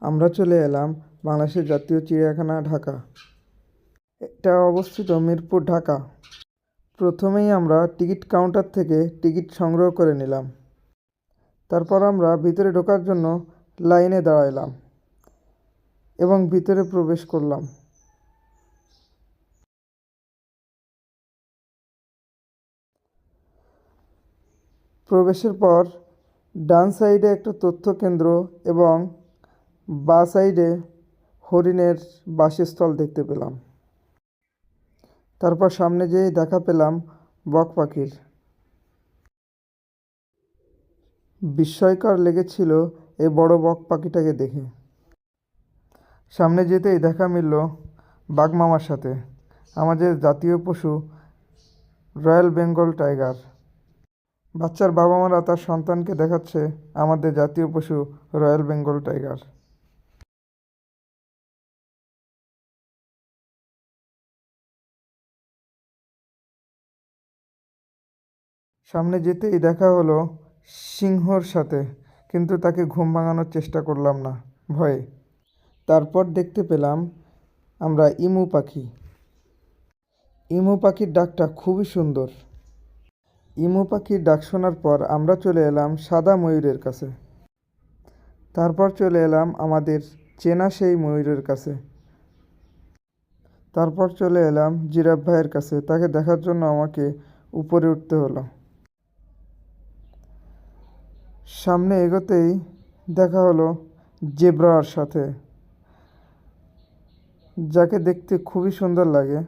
আমরা চলে এলাম বাংলাদেশের জাতীয় চিড়িয়াখানা ঢাকা। এটা অবস্থিত মিরপুর, ঢাকা। প্রথমেই আমরা টিকিট কাউন্টার থেকে টিকিট সংগ্রহ করে নিলাম। তারপর আমরা ভিতরে ঢোকার জন্য লাইনে দাঁড়াইলাম এবং ভিতরে প্রবেশ করলাম। প্রবেশের পর ডান সাইডে একটা তথ্য কেন্দ্র এবং বাঁ সাইডে হরিণের বাসস্থল দেখতে পেলাম। তারপর সামনে যেয়ে দেখা পেলাম বক পাখির। বিস্ময়কর লেগেছিল এই বড় বক পাখিটাকে দেখে। সামনে যেতেই দেখা মিলল বাঘ মামার সাথে, আমাদের জাতীয় পশু রয়্যাল বেঙ্গল টাইগার। বাচ্চার বাবা মারা তার সন্তানকে দেখাচ্ছে আমাদের জাতীয় পশু রয়্যাল বেঙ্গল টাইগার। সামনে যেতেই দেখা হলো সিংহর সাথে, কিন্তু তাকে ঘুম ভাঙানোর চেষ্টা করলাম না ভয়ে। তারপর দেখতে পেলাম আমরা ইমু পাখি। ইমু পাখির ডাকটা খুবই সুন্দর। ইমু পাখির ডাক শোনার পর আমরা চলে এলাম সাদা ময়ূরের কাছে। তারপর চলে এলাম আমাদের চেনা সেই ময়ূরের কাছে। তারপর চলে এলাম জিরাফ ভাইয়ের কাছে। তাকে দেখার জন্য আমাকে উপরে উঠতে হলো। সামনে এগোতেই দেখা হলো জেব্রার সাথে, যাকে দেখতে খুবই সুন্দর লাগে।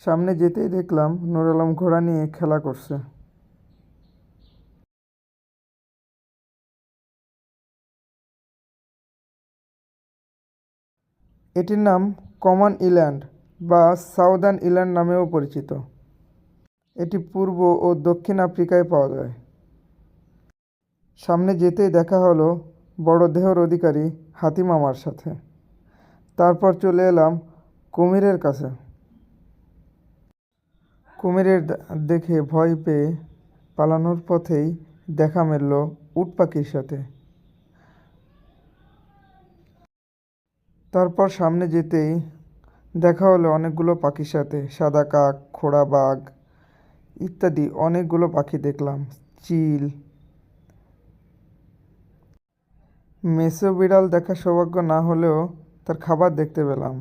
সামনে যেতেই দেখলাম নূর আলম ঘোড়া নিয়ে খেলা করছে। এটির নাম কমন ইল্যান্ড বা সাউদার্ন ইল্যান্ড নামেও পরিচিত। এটি পূর্ব ও দক্ষিণ আফ্রিকায় পাওয়া যায়। সামনে যেতেই দেখা হলো বড় দেহর অধিকারী হাতি মামার সাথে। তারপর চলে এলাম কুমিরের কাছে। কুমিরের দেখে ভয় পেয়ে পালানোর পথেই দেখা মিলল উট পাখির সাথে। তারপর সামনে যেতেই দেখা হলো অনেকগুলো পাখির সাথে, সাদা কাক, খোড়া বাঘ ইত্যাদি অনেকগুলো পাখি দেখলাম, চিল। মেসো বিড়াল দেখার সৌভাগ্য না হলেও তার খাবার দেখতে পেলাম।